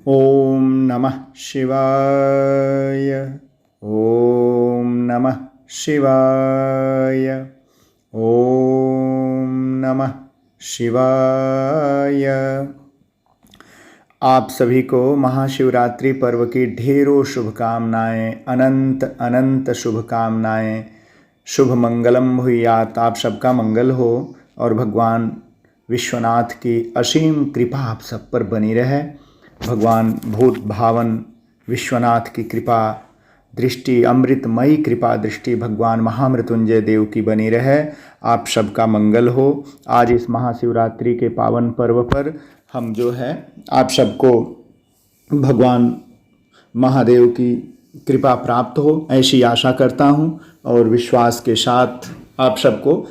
ओम नमः शिवाय। ओम नमः शिवाय। ओम नमः शिवाय। आप सभी को महाशिवरात्रि पर्व की ढेरों शुभकामनाएं, अनंत अनंत शुभकामनाएं। शुभ मंगलम भूयात। आप सबका मंगल हो और भगवान विश्वनाथ की असीम कृपा आप सब पर बनी रहे। भगवान भूत भावन विश्वनाथ की कृपा दृष्टि, अमृतमयी कृपा दृष्टि भगवान महामृत्युंजय देव की बनी रहे। आप सबका मंगल हो। आज इस महाशिवरात्रि के पावन पर्व पर हम जो है आप सबको भगवान महादेव की कृपा प्राप्त हो ऐसी आशा करता हूँ और विश्वास के साथ आप सबको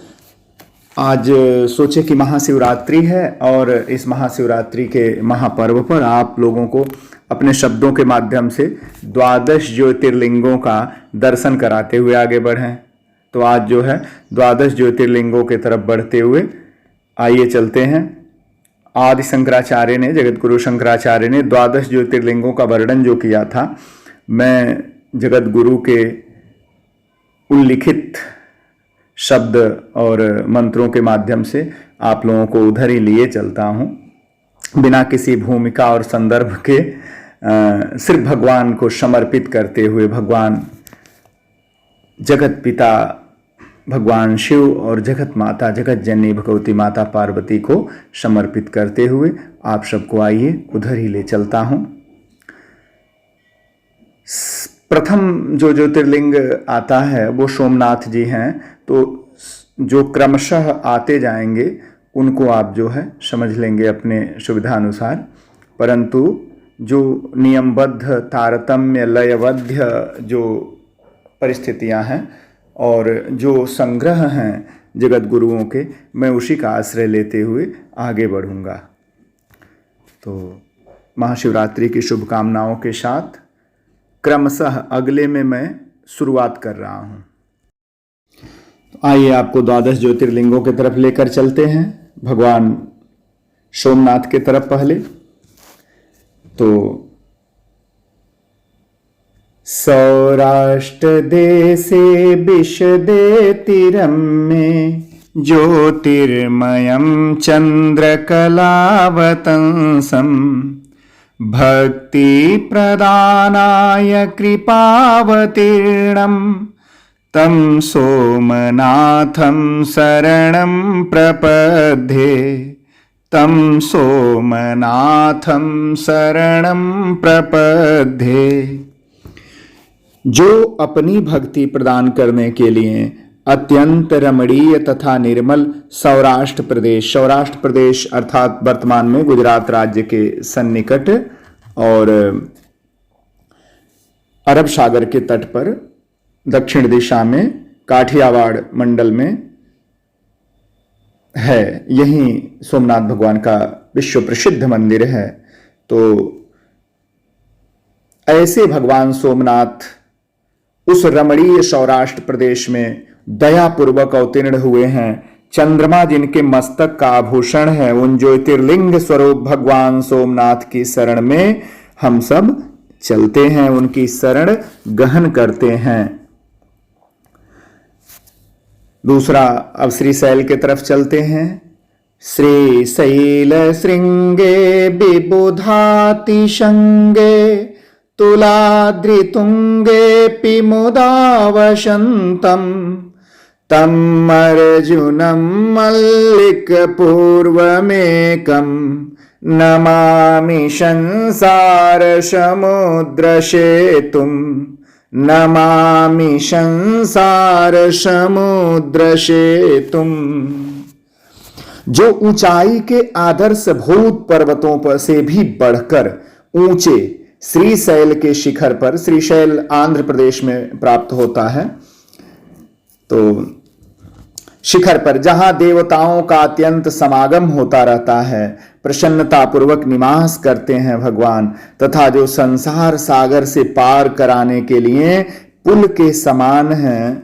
आज सोचे कि महाशिवरात्रि है और इस महाशिवरात्रि के महापर्व पर आप लोगों को अपने शब्दों के माध्यम से 12 ज्योतिर्लिंगों का दर्शन कराते हुए आगे बढ़ें। तो आज जो है 12 ज्योतिर्लिंगों के तरफ बढ़ते हुए आइए चलते हैं। आदि शंकराचार्य ने, जगत गुरु शंकराचार्य ने 12 ज्योतिर्लिंगों का वर्णन जो किया था, मैं जगत गुरु के उल्लिखित शब्द और मंत्रों के माध्यम से आप लोगों को उधर ही लिए चलता हूँ, बिना किसी भूमिका और संदर्भ के सिर्फ भगवान को समर्पित करते हुए, भगवान जगत पिता भगवान शिव और जगत माता जगत जननी भगवती माता पार्वती को समर्पित करते हुए आप सबको आइए उधर ही ले चलता हूँ। प्रथम जो ज्योतिर्लिंग आता है वो सोमनाथ जी हैं। तो जो क्रमशः आते जाएंगे उनको आप जो है समझ लेंगे अपने सुविधानुसार, परंतु जो नियमबद्ध तारतम्य लयबद्ध जो परिस्थितियां हैं और जो संग्रह हैं जगत गुरुओं के, मैं उसी का आश्रय लेते हुए आगे बढ़ूंगा। तो महाशिवरात्रि की शुभकामनाओं के साथ क्रमशः अगले में मैं शुरुआत कर रहा हूं। आइए आपको 12 ज्योतिर्लिंगों की तरफ लेकर चलते हैं। भगवान सोमनाथ के तरफ पहले तो सौराष्ट्र देशे विशदे तीरम में ज्योतिर्मयं चंद्रकलावतंसं भक्ति प्रदानाय कृपावतीर्णं तं सोमनाथं शरणं प्रपद्ये। तं सोमनाथं शरणं प्रपद्ये। जो अपनी भक्ति प्रदान करने के लिए अत्यंत रमणीय तथा निर्मल सौराष्ट्र प्रदेश अर्थात वर्तमान में गुजरात राज्य के सन्निकट और अरब सागर के तट पर दक्षिण दिशा में काठियावाड़ मंडल में है, यही सोमनाथ भगवान का विश्व प्रसिद्ध मंदिर है। तो ऐसे भगवान सोमनाथ उस रमणीय सौराष्ट्र प्रदेश में दयापूर्वक अवतीर्ण हुए हैं। चंद्रमा जिनके मस्तक का आभूषण है, उन ज्योतिर्लिंग स्वरूप भगवान सोमनाथ की शरण में हम सब चलते हैं, उनकी शरण गहन करते हैं। दूसरा, अब श्रीशैल के तरफ चलते हैं। श्रीशैल श्रृंगे विबुधाति शंगे तुलाद्रितुंगे मुदा वसंतम तम अर्जुनं मल्लिक पूर्वमेकं नमामि संसार समुद्र सेतुं। नमामि संसार समुद्र सेतुं। जो ऊंचाई के आदर्श भूत पर्वतों पर से भी बढ़कर ऊंचे श्रीशैल के शिखर पर, श्रीशैल आंध्र प्रदेश में प्राप्त होता है, तो शिखर पर जहां देवताओं का अत्यंत समागम होता रहता है, प्रसन्नता पूर्वक निवास करते हैं भगवान, तथा जो संसार सागर से पार कराने के लिए पुल के समान हैं,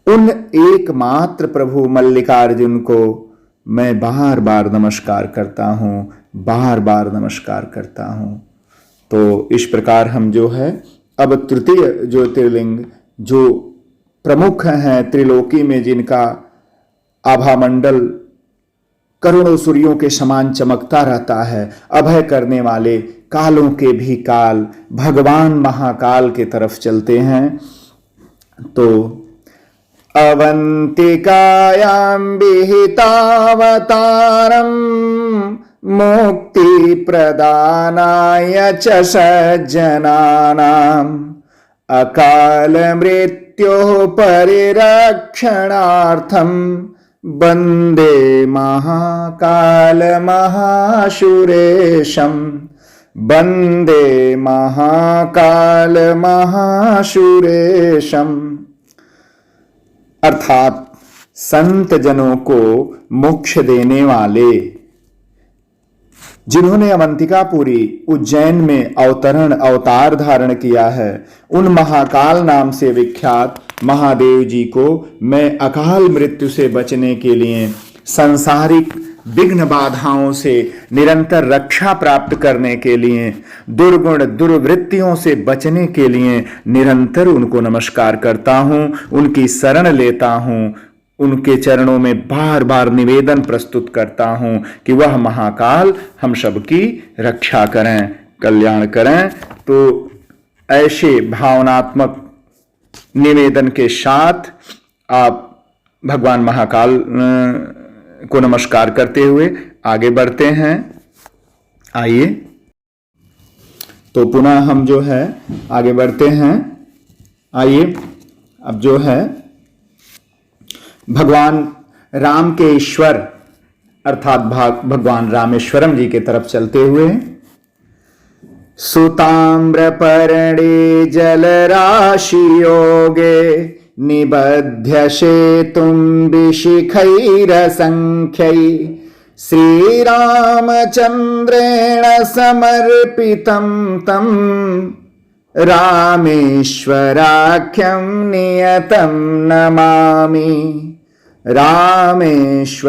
उन एकमात्र प्रभु मल्लिकार्जुन को मैं बार बार नमस्कार करता हूँ, बार बार नमस्कार करता हूँ। तो इस प्रकार हम जो है अब तृतीय ज्योतिर्लिंग जो प्रमुख हैं त्रिलोकी में, जिनका आभा मंडल करोड़ों सूर्यों के समान चमकता रहता है, अभय करने वाले, कालों के भी काल भगवान महाकाल के तरफ चलते हैं। तो अवंतिकायां विहितावतारं मुक्ति प्रदानाय च सज्जनानाम् अकाल मृत्योः परिरक्षणार्थं वन्दे महाकाल महाशुरेशं, वन्दे महाकाल महाशुरेशम्। अर्थात संत जनों को मोक्ष देने वाले, जिन्होंने अवंतिकापुरी उज्जैन में अवतार धारण किया है, उन महाकाल नाम से विख्यात महादेव जी को मैं अकाल मृत्यु से बचने के लिए, सांसारिक विघ्न बाधाओं से निरंतर रक्षा प्राप्त करने के लिए, दुर्गुण दुर्वृत्तियों से बचने के लिए निरंतर उनको नमस्कार करता हूं, उनकी शरण लेता हूं, उनके चरणों में बार बार निवेदन प्रस्तुत करता हूं कि वह महाकाल हम सबकी रक्षा करें, कल्याण करें। तो ऐसे भावनात्मक निवेदन के साथ आप भगवान महाकाल को नमस्कार करते हुए आगे बढ़ते हैं। आइए, तो पुनः हम जो है आगे बढ़ते हैं। आइए, अब जो है भगवान राम के ईश्वर अर्थात भगवान रामेश्वरम जी के तरफ चलते हुए, सुताम्रपर्णे जलराशियोगे निबध्य सेतुं विशिखैरसंख्यै श्रीरामचन्द्रेण समर्पितं तं रामेश्वराख्यं नियतं नमामि, रामेश्वराख्यं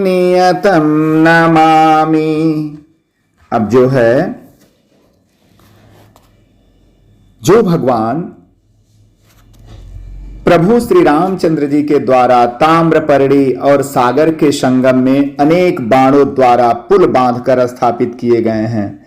नियतं नमामि। अब जो है, जो भगवान प्रभु श्री रामचंद्र जी के द्वारा ताम्रपर्णी और सागर के संगम में अनेक बाणों द्वारा पुल बांधकर स्थापित किए गए हैं,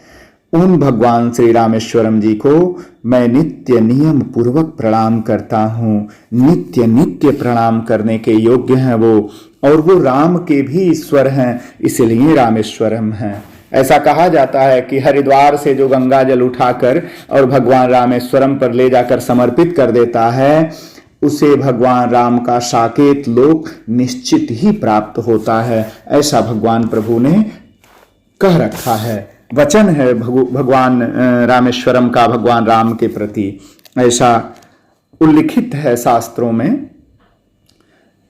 उन भगवान श्री रामेश्वरम जी को मैं नित्य नियम पूर्वक प्रणाम करता हूँ। नित्य नित्य प्रणाम करने के योग्य हैं वो, और वो राम के भी ईश्वर हैं, इसलिए रामेश्वरम हैं। ऐसा कहा जाता है कि हरिद्वार से जो गंगा जल उठाकर और भगवान रामेश्वरम पर ले जाकर समर्पित कर देता है, उसे भगवान राम का साकेत लोक निश्चित ही प्राप्त होता है। ऐसा भगवान प्रभु ने कह रखा है, वचन है भगवान रामेश्वरम का भगवान राम के प्रति, ऐसा उल्लिखित है शास्त्रों में।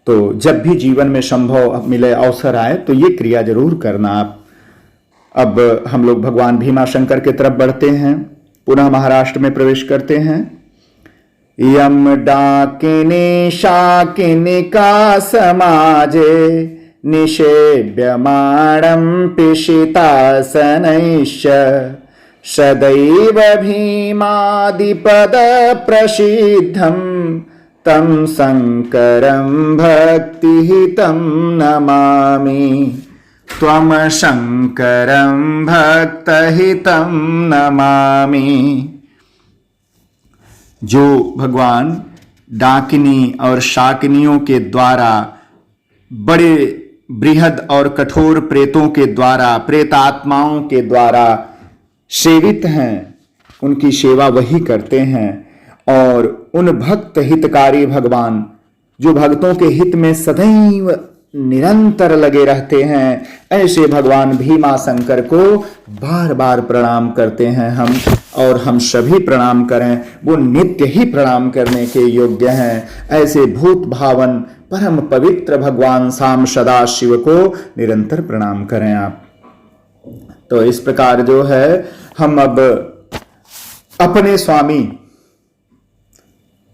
तो जब भी जीवन में संभव मिले, अवसर आए, तो ये क्रिया जरूर करना आप। अब हम लोग भगवान भीमाशंकर के तरफ बढ़ते हैं, पुनः महाराष्ट्र में प्रवेश करते हैं। यम डाकिनी शाकिनिका समाजे निषेव्यमाणं पिशितासनैश्च सदैव भीमादिपद प्रसिद्धं तं शङ्करं भक्तिहितं नमामि, त्वं शङ्करं भक्तहितं नमामि। जो भगवान डाकिनी और शाकिनियों के द्वारा, बड़े बृहद और कठोर प्रेतों के द्वारा, प्रेतात्माओं के द्वारा सेवित हैं, उनकी सेवा वही करते हैं। और उन भक्त हितकारी भगवान, जो भक्तों के हित में सदैव निरंतर लगे रहते हैं, ऐसे भगवान भीमा शंकर को बार बार प्रणाम करते हैं हम, और हम सभी प्रणाम करें, वो नित्य ही प्रणाम करने के योग्य हैं। ऐसे भूत भावन परम पवित्र भगवान शाम सदा शिव को निरंतर प्रणाम करें आप। तो इस प्रकार जो है हम अब अपने स्वामी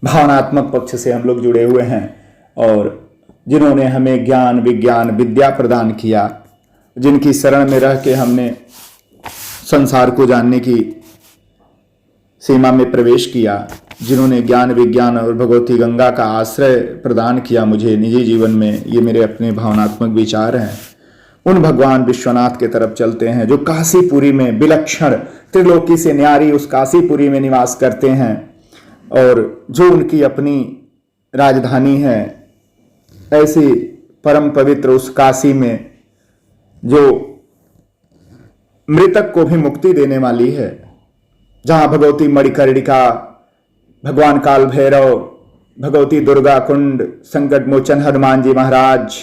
भावनात्मक पक्ष से हम लोग जुड़े हुए हैं, और जिन्होंने हमें ज्ञान विज्ञान विद्या प्रदान किया, जिनकी शरण में रह के हमने संसार को जानने की सीमा में प्रवेश किया, जिन्होंने ज्ञान विज्ञान और भगवती गंगा का आश्रय प्रदान किया मुझे निजी जीवन में, ये मेरे अपने भावनात्मक विचार हैं। उन भगवान विश्वनाथ के तरफ चलते हैं जो काशीपुरी में विलक्षण त्रिलोकी से न्यारी उस काशीपुरी में निवास करते हैं और जो उनकी अपनी राजधानी है। ऐसी परम पवित्र उस काशी में जो मृतक को भी मुक्ति देने वाली है, जहां भगवती मणिकर्णिका, भगवान काल भैरव, भगवती दुर्गा कुंड, संकट मोचन हनुमान जी महाराज,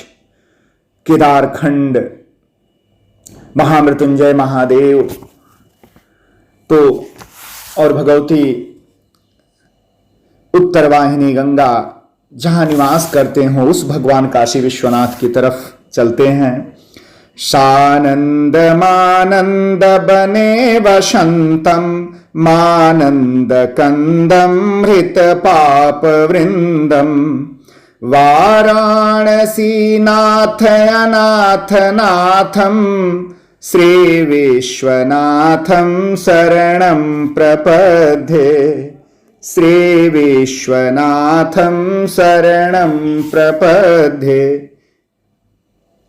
केदारखंड, महामृत्युंजय महादेव, तो और भगवती उत्तरवाहिनी गंगा जहां निवास करते हो, उस भगवान काशी विश्वनाथ की तरफ चलते हैं। सानंद मानंद बने वसंतम मानंद कंदम हृत पाप वृंदम वाराणसी नाथ अनाथ नाथम श्री विश्वनाथम शरणं प्रपद्ये, श्री विश्वनाथम शरणं प्रपद्ये।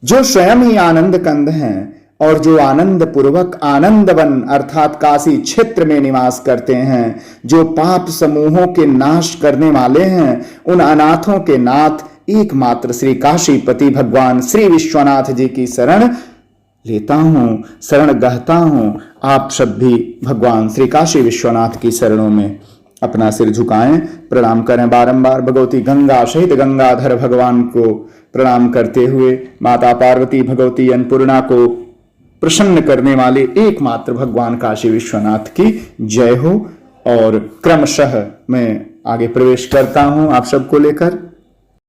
जो स्वयं ही आनंद कंद हैं और जो आनंद पूर्वक आनंदवन अर्थात काशी क्षेत्र में निवास करते हैं, जो पाप समूहों के नाश करने वाले हैं, उन अनाथों के नाथ एकमात्र श्री काशीपति भगवान श्री विश्वनाथ जी की शरण लेता हूं, शरण गहता हूं। आप सब भी भगवान श्री काशी विश्वनाथ की शरणों में अपना सिर झुकाएं, प्रणाम करें बारंबार। भगवती गंगा सहित गंगाधर भगवान को प्रणाम करते हुए माता पार्वती, भगवती अन्नपूर्णा को प्रसन्न करने वाले एकमात्र भगवान काशी विश्वनाथ की जय हो। और क्रमशः मैं आगे प्रवेश करता हूं आप सबको लेकर।